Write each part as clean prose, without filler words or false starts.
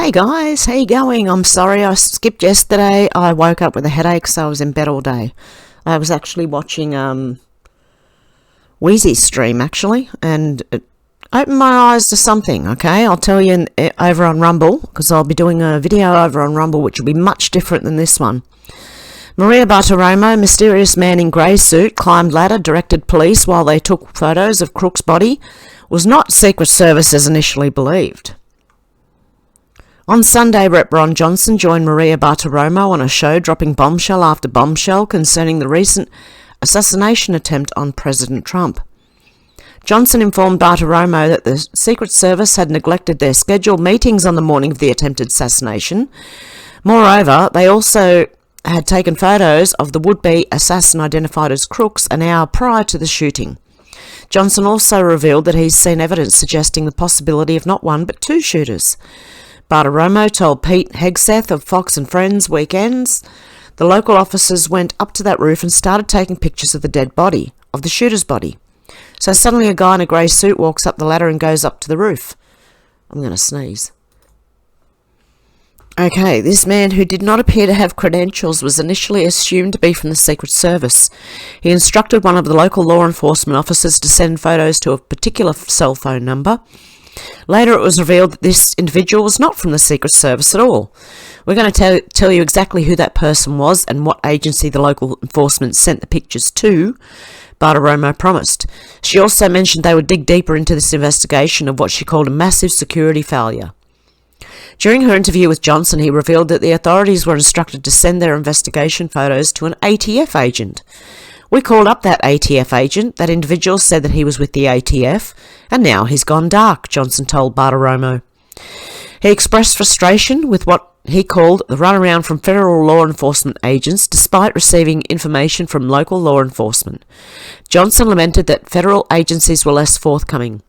Hey guys, how you going? I'm sorry I skipped yesterday. I woke up with a headache, so I was in bed all day. I was actually watching Wheezy's stream, actually, and it opened my eyes to something, okay? I'll tell you over on Rumble, because I'll be doing a video over on Rumble, which will be much different than this one. Maria Bartiromo, mysterious man in grey suit, climbed ladder, directed police while they took photos of Crook's body, was not Secret Service as initially believed. On Sunday, Rep. Ron Johnson joined Maria Bartiromo on a show dropping bombshell after bombshell concerning the recent assassination attempt on President Trump. Johnson informed Bartiromo that the Secret Service had neglected their scheduled meetings on the morning of the attempted assassination. Moreover, they also had taken photos of the would-be assassin identified as Crooks an hour prior to the shooting. Johnson also revealed that he's seen evidence suggesting the possibility of not one but two shooters. Bartiromo told Pete Hegseth of Fox and Friends Weekends the local officers went up to that roof and started taking pictures of the dead body, of the shooter's body. So suddenly a guy in a grey suit walks up the ladder and goes up to the roof. I'm going to sneeze. Okay, this man, who did not appear to have credentials, was initially assumed to be from the Secret Service. He instructed one of the local law enforcement officers to send photos to a particular cell phone number. Later it was revealed that this individual was not from the Secret Service at all. We're going to tell you exactly who that person was and what agency the local enforcement sent the pictures to, Bartiromo promised. She also mentioned they would dig deeper into this investigation of what she called a massive security failure. During her interview with Johnson, he revealed that the authorities were instructed to send their investigation photos to an ATF agent. We called up that ATF agent. That individual said that he was with the ATF, and now he's gone dark, Johnson told Bartiromo. He expressed frustration with what he called the runaround from federal law enforcement agents despite receiving information from local law enforcement. Johnson lamented that federal agencies were less forthcoming.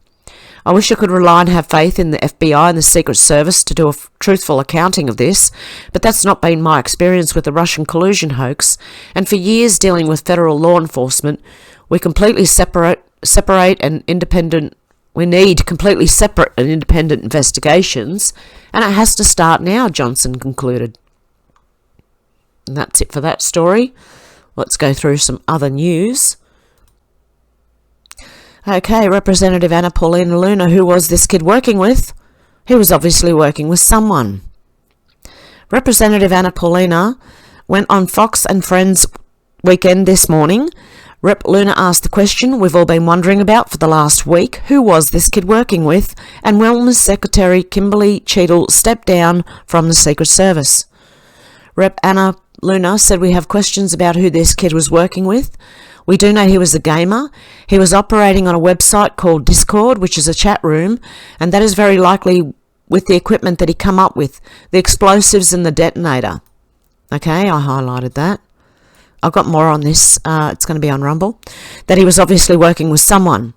I wish I could rely and have faith in the FBI and the Secret Service to do a truthful accounting of this, but that's not been my experience with the Russian collusion hoax, and for years dealing with federal law enforcement, we need completely separate and independent investigations, and it has to start now, Johnson concluded. And that's it for that story. Let's go through some other news. Okay, Representative Anna Paulina Luna, who was this kid working with? He was obviously working with someone. Representative Anna Paulina went on Fox and Friends Weekend this morning. Rep. Luna asked the question we've all been wondering about for the last week: who was this kid working with? And Wellness Secretary Kimberly Cheadle stepped down from the Secret Service. Rep. Anna Luna said we have questions about who this kid was working with. We do know he was a gamer. He was operating on a website called Discord, which is a chat room, and that is very likely with the equipment that he come up with, the explosives and the detonator. Okay, I highlighted that. I've got more on this. It's going to be on Rumble. That he was obviously working with someone.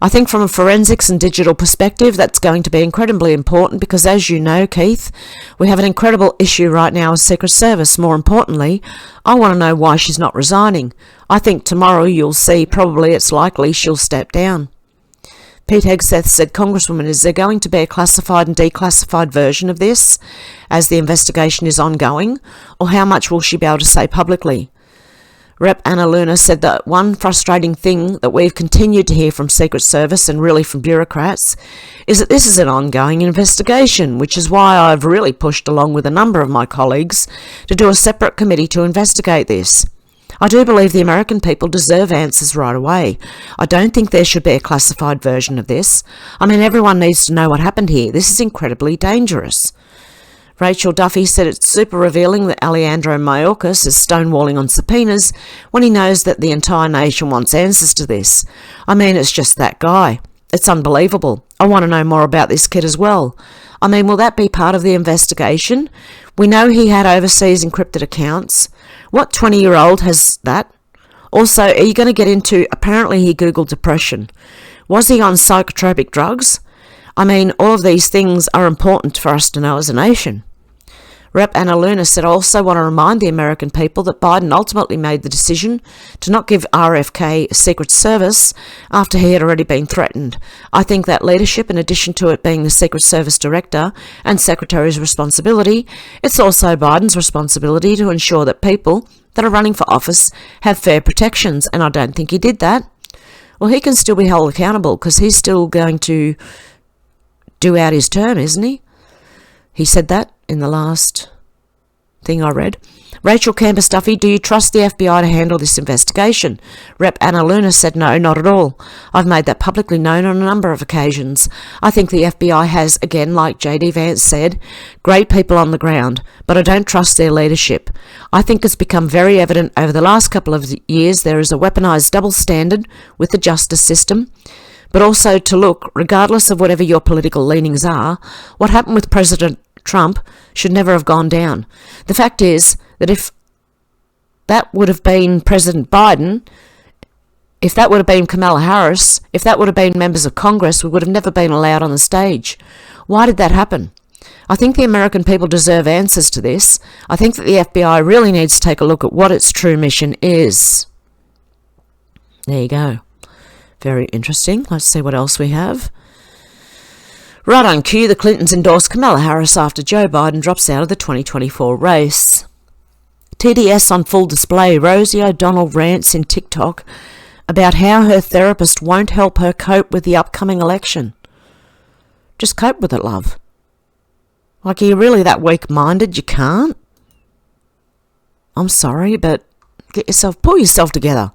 I think from a forensics and digital perspective, that's going to be incredibly important because, as you know, Keith, we have an incredible issue right now with Secret Service. More importantly, I want to know why she's not resigning. I think tomorrow you'll see, probably it's likely, she'll step down. Pete Hegseth said, Congresswoman, is there going to be a classified and declassified version of this as the investigation is ongoing, or how much will she be able to say publicly? Rep. Anna Luna said that one frustrating thing that we've continued to hear from Secret Service and really from bureaucrats is that this is an ongoing investigation, which is why I've really pushed along with a number of my colleagues to do a separate committee to investigate this. I do believe the American people deserve answers right away. I don't think there should be a classified version of this. I mean, everyone needs to know what happened here. This is incredibly dangerous. Rachel Duffy said it's super revealing that Alejandro Mayorkas is stonewalling on subpoenas when he knows that the entire nation wants answers to this. I mean, it's just that guy. It's unbelievable. I want to know more about this kid as well. I mean, will that be part of the investigation? We know he had overseas encrypted accounts. What 20-year-old has that? Also, are you going to get into, apparently he Googled depression. Was he on psychotropic drugs? I mean, all of these things are important for us to know as a nation. Rep. Anna Luna said, "I also want to remind the American people that Biden ultimately made the decision to not give RFK Secret Service after he had already been threatened. I think that leadership, in addition to it being the Secret Service Director and Secretary's responsibility, it's also Biden's responsibility to ensure that people that are running for office have fair protections, and I don't think he did that." Well, he can still be held accountable because he's still going to do out his term, isn't he? He said that in the last thing I read. Rachel Camper-Stuffy, "Do you trust the FBI to handle this investigation?" Rep. Anna Luna said, "No, not at all. I've made that publicly known on a number of occasions. I think the FBI has, again, like J.D. Vance said, great people on the ground, but I don't trust their leadership. I think it's become very evident over the last couple of years there is a weaponised double standard with the justice system, but also to look, regardless of whatever your political leanings are, what happened with President Trump should never have gone down. The fact is that if that would have been President Biden, if that would have been Kamala Harris, if that would have been members of Congress, we would have never been allowed on the stage. Why did that happen? I think the American people deserve answers to this. I think that the FBI really needs to take a look at what its true mission is." There you go. Very interesting. Let's see what else we have. Right on cue, the Clintons endorse Kamala Harris after Joe Biden drops out of the 2024 race. TDS on full display. Rosie O'Donnell rants in TikTok about how her therapist won't help her cope with the upcoming election. Just cope with it, love. Like, are you really that weak-minded you can't? I'm sorry, but pull yourself together.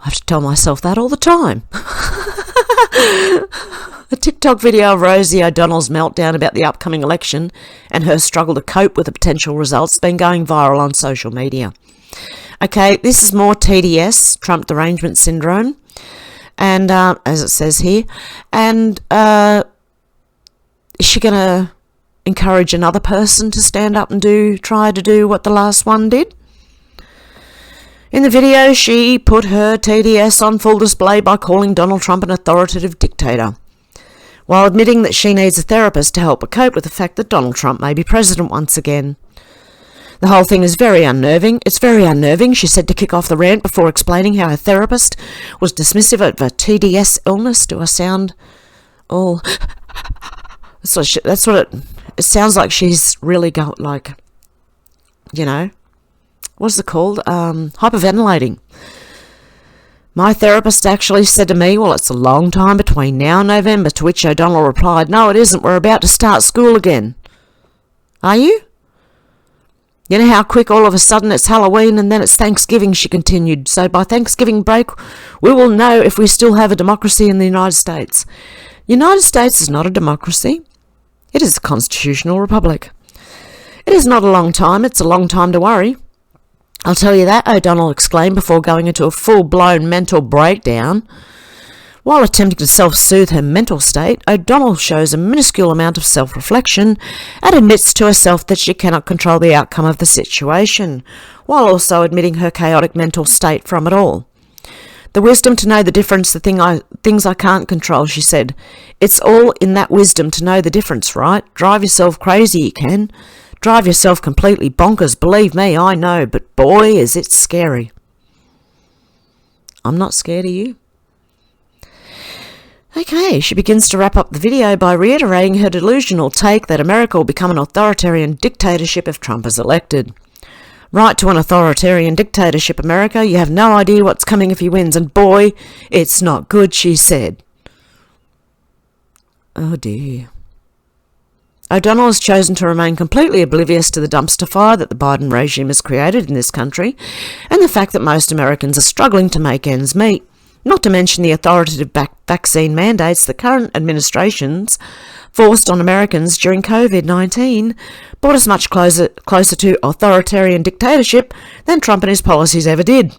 I have to tell myself that all the time. A TikTok video of Rosie O'Donnell's meltdown about the upcoming election and her struggle to cope with the potential results has been going viral on social media. Okay, this is more TDS, Trump derangement syndrome, and as it says here, and is she going to encourage another person to stand up and try to do what the last one did? In the video, she put her TDS on full display by calling Donald Trump an authoritative dictator, while admitting that she needs a therapist to help her cope with the fact that Donald Trump may be president once again. The whole thing is very unnerving. It's very unnerving, she said to kick off the rant before explaining how her therapist was dismissive of a TDS illness. Do I sound all... That's what it sounds like. She's really got, like, you know, what's it called? Hyperventilating. "My therapist actually said to me, well, it's a long time between now and November," to which O'Donnell replied, "No, it isn't. We're about to start school again." Are you? "You know how quick all of a sudden it's Halloween and then it's Thanksgiving," she continued. "So by Thanksgiving break, we will know if we still have a democracy in the United States." The United States is not a democracy. It is a constitutional republic. It is not a long time. It's a long time to worry. "I'll tell you that," O'Donnell exclaimed before going into a full-blown mental breakdown. While attempting to self-soothe her mental state, O'Donnell shows a minuscule amount of self-reflection and admits to herself that she cannot control the outcome of the situation, while also admitting her chaotic mental state from it all. "The wisdom to know the difference, things I can't control," she said. "It's all in that wisdom to know the difference, right? Drive yourself crazy you can. Drive yourself completely bonkers, believe me, I know, but boy, is it scary." I'm not scared of you. Okay, she begins to wrap up the video by reiterating her delusional take that America will become an authoritarian dictatorship if Trump is elected. "Right to an authoritarian dictatorship, America. You have no idea what's coming if he wins, and boy, it's not good," she said. Oh dear. O'Donnell has chosen to remain completely oblivious to the dumpster fire that the Biden regime has created in this country, and the fact that most Americans are struggling to make ends meet, not to mention the authoritative vaccine mandates the current administrations forced on Americans during COVID-19 brought us much closer to authoritarian dictatorship than Trump and his policies ever did.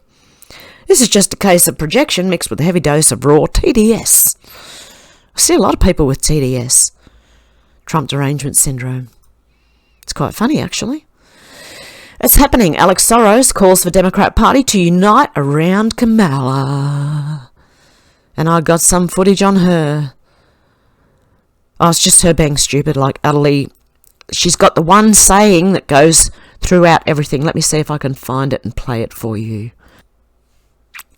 This is just a case of projection mixed with a heavy dose of raw TDS. I see a lot of people with TDS. Trump derangement syndrome. It's quite funny, actually. It's happening. Alex Soros calls for Democrat Party to unite around Kamala. And I got some footage on her. Oh, it's just her being stupid, like utterly she's got the one saying that goes throughout everything. Let me see if I can find it and play it for you.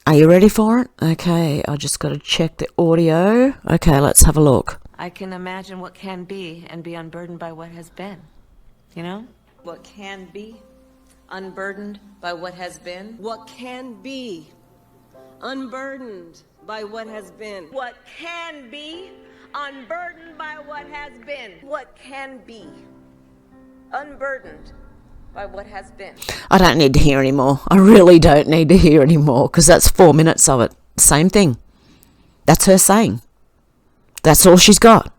Are you ready for it? Okay, I just got to check the audio. Okay, let's have a look. I can imagine what can be and be unburdened by what has been. You know? What can be unburdened by what has been. What can be unburdened by what has been. What can be unburdened by what has been. What can be unburdened by what has been. I don't need to hear any more. I really don't need to hear any more, because that's 4 minutes of it. Same thing. That's her saying. That's all she's got.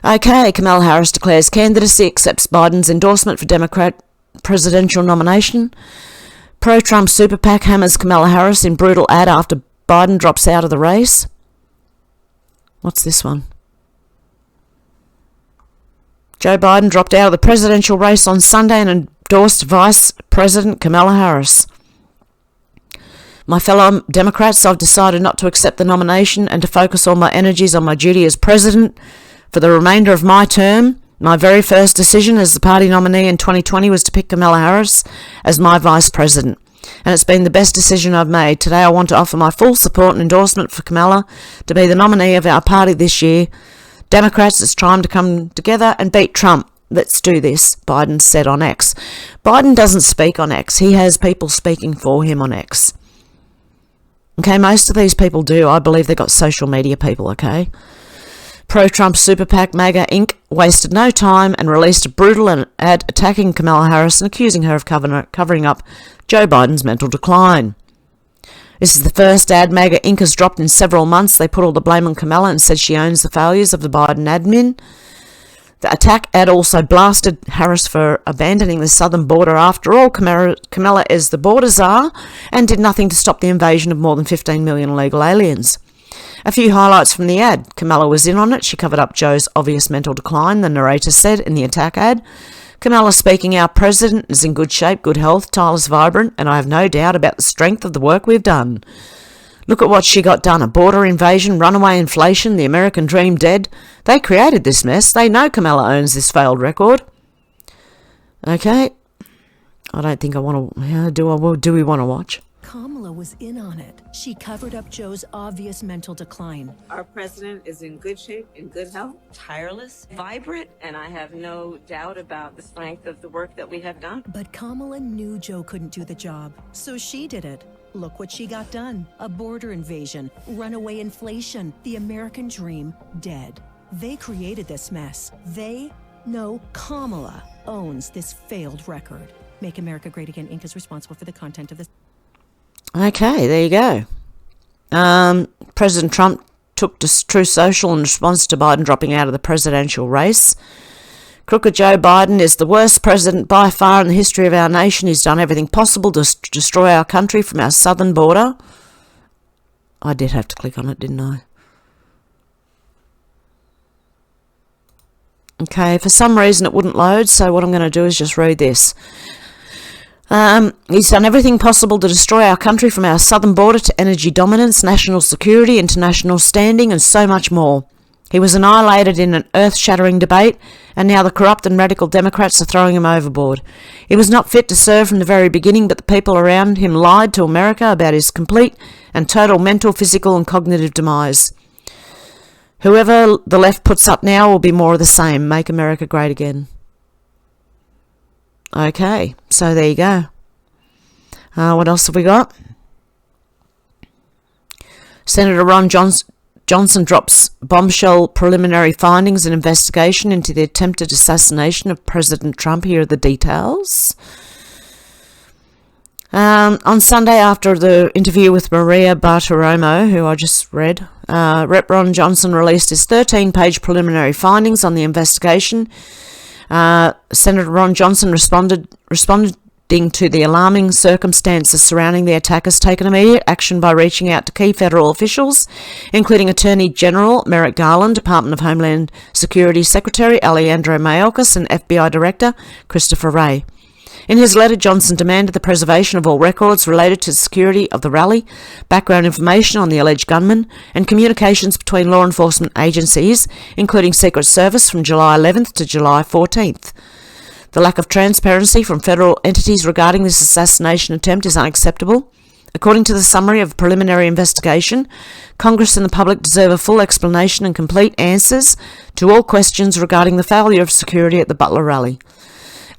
Okay, Kamala Harris declares candidacy, accepts Biden's endorsement for Democrat presidential nomination. Pro-Trump super PAC hammers Kamala Harris in brutal ad after Biden drops out of the race. What's this one? Joe Biden dropped out of the presidential race on Sunday and endorsed Vice President Kamala Harris. My fellow Democrats, I've decided not to accept the nomination and to focus all my energies on my duty as president for the remainder of my term. My very first decision as the party nominee in 2020 was to pick Kamala Harris as my vice president, and it's been the best decision I've made. Today I want to offer my full support and endorsement for Kamala to be the nominee of our party this year. Democrats, it's time to come together and beat Trump. Let's do this, Biden said on X. Biden doesn't speak on X. He has people speaking for him on X. Okay, most of these people do. I believe they've got social media people, okay? Pro-Trump super PAC MAGA Inc. wasted no time and released a brutal ad attacking Kamala Harris and accusing her of covering up Joe Biden's mental decline. This is the first ad MAGA Inc. has dropped in several months. They put all the blame on Kamala and said she owns the failures of the Biden admin. The attack ad also blasted Harris for abandoning the southern border. After all, Kamala is the border czar and did nothing to stop the invasion of more than 15 million illegal aliens. A few highlights from the ad. Kamala was in on it. She covered up Joe's obvious mental decline, the narrator said in the attack ad. Kamala speaking, our president is in good shape, good health, tireless, vibrant, and I have no doubt about the strength of the work we've done. Look at what she got done. A border invasion, runaway inflation, the American dream dead. They created this mess. They know Kamala owns this failed record. Okay. I don't think I want to... Do we want to watch? Kamala was in on it. She covered up Joe's obvious mental decline. Our president is in good shape, in good health, tireless, vibrant, and I have no doubt about the strength of the work that we have done. But Kamala knew Joe couldn't do the job, so she did it. Look what she got done. A border invasion, runaway inflation, the American dream dead. They created this mess. Kamala owns this failed record. Make America Great Again Inc. is responsible for the content of this. Okay, there you go. President Trump took to Truth Social in response to Biden dropping out of the presidential race. Crooked Joe Biden is the worst president by far in the history of our nation. He's done everything possible to destroy our country from our southern border. I did have to click on it, didn't I? Okay, for some reason it wouldn't load, so what I'm going to do is just read this. He's done everything possible to destroy our country from our southern border to energy dominance, national security, international standing, and so much more. He was annihilated in an earth-shattering debate, and now the corrupt and radical Democrats are throwing him overboard. He was not fit to serve from the very beginning, but the people around him lied to America about his complete and total mental, physical, and cognitive demise. Whoever the left puts up now will be more of the same. Make America great again. Okay, so there you go. What else have we got? Senator Ron Johnson drops bombshell preliminary findings and investigation into the attempted assassination of President Trump. Here are the details. On Sunday, after the interview with Maria Bartiromo, who I just read, Rep. Ron Johnson released his 13-page preliminary findings on the investigation. Senator Ron Johnson responding to the alarming circumstances surrounding the attack, has taken immediate action by reaching out to key federal officials, including Attorney General Merrick Garland, Department of Homeland Security Secretary Alejandro Mayorkas, and FBI Director Christopher Wray. In his letter, Johnson demanded the preservation of all records related to the security of the rally, background information on the alleged gunman, and communications between law enforcement agencies, including Secret Service, from July 11th to July 14th. The lack of transparency from federal entities regarding this assassination attempt is unacceptable. According to the summary of a preliminary investigation, Congress and the public deserve a full explanation and complete answers to all questions regarding the failure of security at the Butler rally.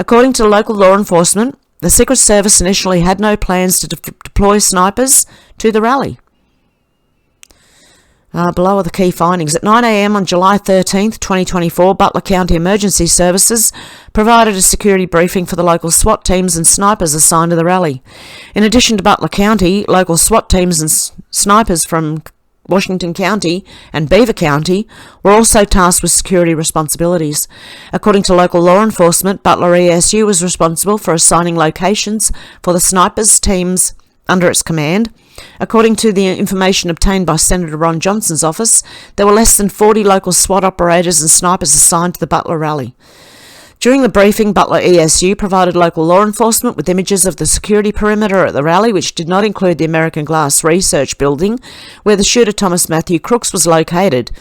According to local law enforcement, the Secret Service initially had no plans to deploy snipers to the rally. Below are the key findings. At 9 a.m. on July 13th, 2024, Butler County Emergency Services provided a security briefing for the local SWAT teams and snipers assigned to the rally. In addition to Butler County, local SWAT teams and snipers from Washington County and Beaver County were also tasked with security responsibilities. According to local law enforcement, Butler ESU was responsible for assigning locations for the snipers teams under its command. According to the information obtained by Senator Ron Johnson's office, there were less than 40 local SWAT operators and snipers assigned to the Butler rally. During the briefing, Butler ESU provided local law enforcement with images of the security perimeter at the rally, which did not include the American Glass Research Building, where the shooter Thomas Matthew Crooks was located.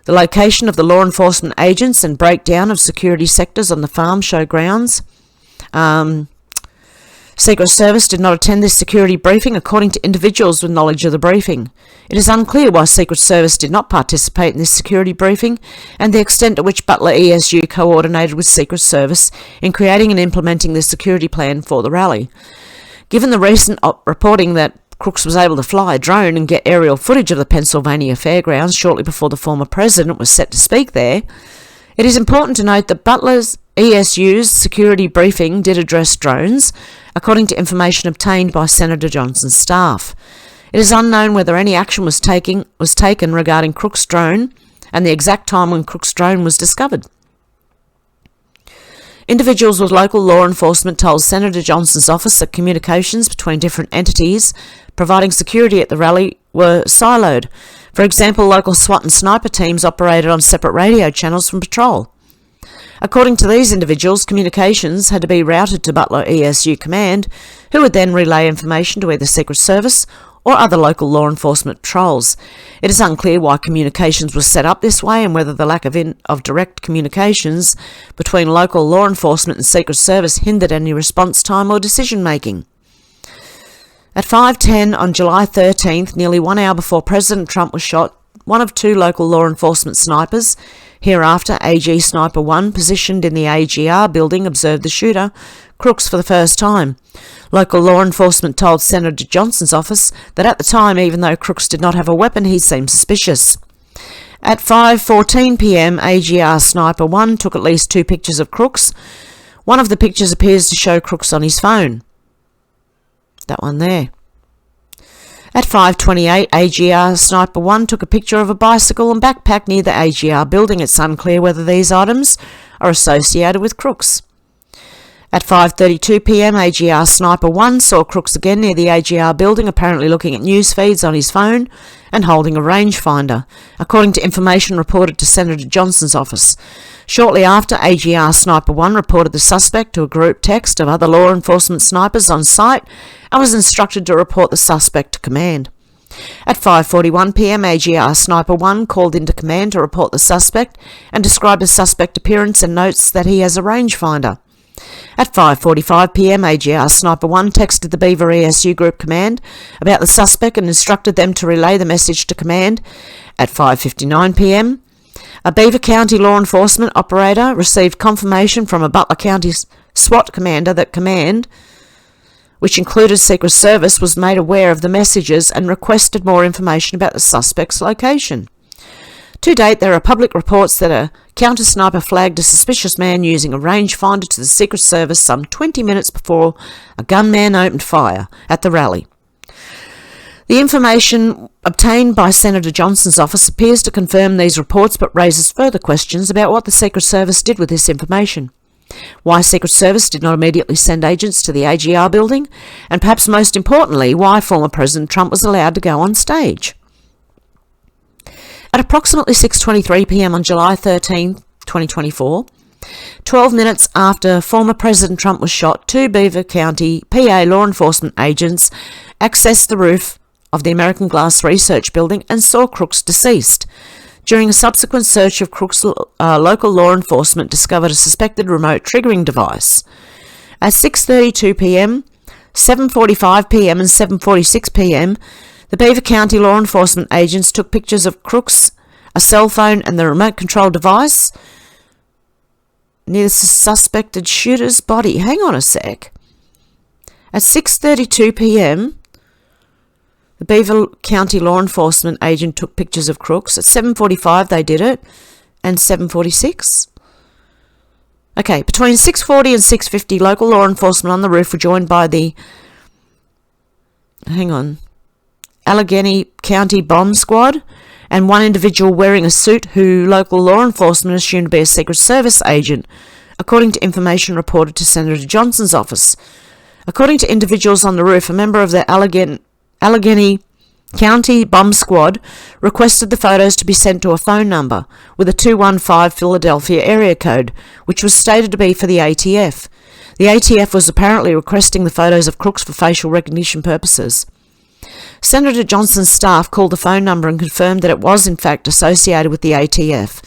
The location of the law enforcement agents and breakdown of security sectors on the farm show grounds. Secret Service did not attend this security briefing, according to individuals with knowledge of the briefing. It is unclear why Secret Service did not participate in this security briefing and the extent to which Butler ESU coordinated with Secret Service in creating and implementing the security plan for the rally. Given the recent reporting that Crooks was able to fly a drone and get aerial footage of the Pennsylvania Fairgrounds shortly before the former president was set to speak there, it is important to note that Butler's ESU's security briefing did address drones, according to information obtained by Senator Johnson's staff. It is unknown whether any action was taken regarding Crooks' drone and the exact time when Crooks' drone was discovered. Individuals with local law enforcement told Senator Johnson's office that communications between different entities providing security at the rally were siloed. For example, local SWAT and sniper teams operated on separate radio channels from patrol. According to these individuals, communications had to be routed to Butler ESU Command, who would then relay information to either Secret Service or other local law enforcement patrols. It is unclear why communications was set up this way and whether the lack of direct communications between local law enforcement and Secret Service hindered any response time or decision making. At 5:10 on July 13th, nearly 1 hour before President Trump was shot, one of two local law enforcement snipers, hereafter AG Sniper 1, positioned in the AGR building, observed the shooter, Crooks, for the first time. Local law enforcement told Senator Johnson's office that at the time, even though Crooks did not have a weapon, he seemed suspicious. At 5:14 p.m, AGR Sniper 1 took at least 2 pictures of Crooks. One of the pictures appears to show Crooks on his phone. That one there. At 5:28, AGR Sniper 1 took a picture of a bicycle and backpack near the AGR building. It's unclear whether these items are associated with Crooks. At 5:32 p.m, AGR Sniper 1 saw Crooks again near the AGR building, apparently looking at news feeds on his phone and holding a rangefinder, according to information reported to Senator Johnson's office. Shortly after, AGR Sniper 1 reported the suspect to a group text of other law enforcement snipers on site and was instructed to report the suspect to command. At 5:41 p.m, AGR Sniper 1 called into command to report the suspect and described the suspect appearance and notes that he has a rangefinder. At 5:45 p.m, AGR Sniper 1 texted the Beaver ESU Group Command about the suspect and instructed them to relay the message to command. At 5:59 p.m, a Beaver County law enforcement operator received confirmation from a Butler County SWAT commander that command, which included Secret Service, was made aware of the messages and requested more information about the suspect's location. To date, there are public reports that a counter-sniper flagged a suspicious man using a rangefinder to the Secret Service some 20 minutes before a gunman opened fire at the rally. The information obtained by Senator Johnson's office appears to confirm these reports but raises further questions about what the Secret Service did with this information. Why Secret Service did not immediately send agents to the AGR building, and perhaps most importantly, why former President Trump was allowed to go on stage. At approximately 6:23 p.m. on July 13, 2024, 12 minutes after former President Trump was shot, 2 Beaver County PA law enforcement agents accessed the roof of the American Glass Research Building and saw Crooks deceased. During a subsequent search of Crooks, local law enforcement discovered a suspected remote triggering device. At 6:32 p.m., 7:45 p.m. and 7:46 p.m., the Beaver County law enforcement agents took pictures of Crooks, a cell phone and the remote control device near the suspected shooter's body. Hang on a sec. At 6:32 p.m., the Beaver County law enforcement agent took pictures of Crooks. At 7:45 they did it, and 7:46. Okay, between 6:40 and 6:50, local law enforcement on the roof were joined by the Allegheny County Bomb Squad and one individual wearing a suit who local law enforcement assumed to be a Secret Service agent, according to information reported to Senator Johnson's office. According to individuals on the roof, a member of the Allegheny County Bomb Squad requested the photos to be sent to a phone number with a 215 Philadelphia area code, which was stated to be for the ATF. The ATF was apparently requesting the photos of Crooks for facial recognition purposes. Senator Johnson's staff called the phone number and confirmed that it was in fact associated with the ATF.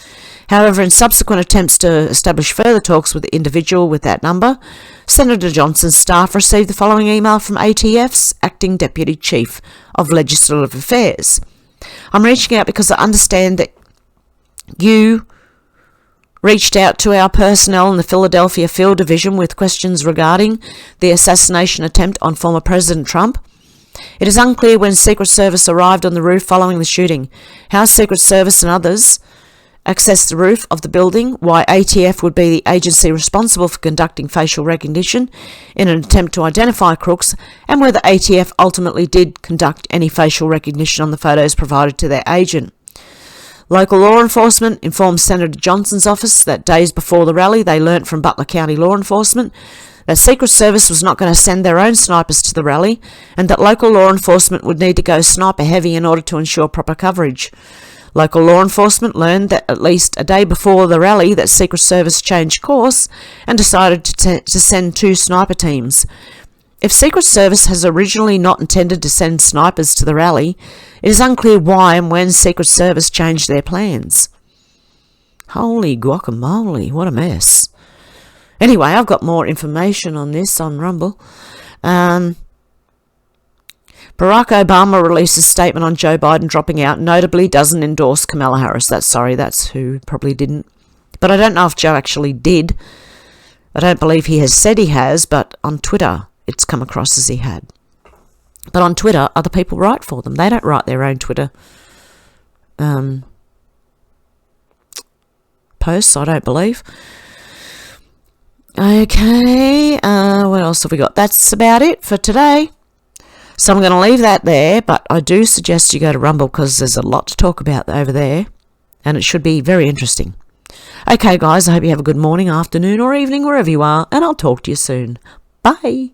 However, in subsequent attempts to establish further talks with the individual with that number, Senator Johnson's staff received the following email from ATF's Acting Deputy Chief of Legislative Affairs. I'm reaching out because I understand that you reached out to our personnel in the Philadelphia Field Division with questions regarding the assassination attempt on former President Trump. It is unclear when Secret Service arrived on the roof following the shooting, how Secret Service and others accessed the roof of the building, why ATF would be the agency responsible for conducting facial recognition in an attempt to identify Crooks, and whether ATF ultimately did conduct any facial recognition on the photos provided to their agent. Local law enforcement informed Senator Johnson's office that days before the rally they learnt from Butler County law enforcement that Secret Service was not going to send their own snipers to the rally, and that local law enforcement would need to go sniper heavy in order to ensure proper coverage. Local law enforcement learned that at least a day before the rally that Secret Service changed course and decided to send 2 sniper teams. If Secret Service has originally not intended to send snipers to the rally, it is unclear why and when Secret Service changed their plans. Holy guacamole, what a mess. Anyway, I've got more information on this on Rumble. Barack Obama released a statement on Joe Biden dropping out, notably doesn't endorse Kamala Harris. That's who probably didn't. But I don't know if Joe actually did. I don't believe he has said he has, but on Twitter it's come across as he had. But on Twitter, other people write for them. They don't write their own Twitter posts, I don't believe. Okay, what else have we got? That's about it for today. So I'm going to leave that there, but I do suggest you go to Rumble because there's a lot to talk about over there, and it should be very interesting. Okay, guys, I hope you have a good morning, afternoon, or evening, wherever you are, and I'll talk to you soon. Bye.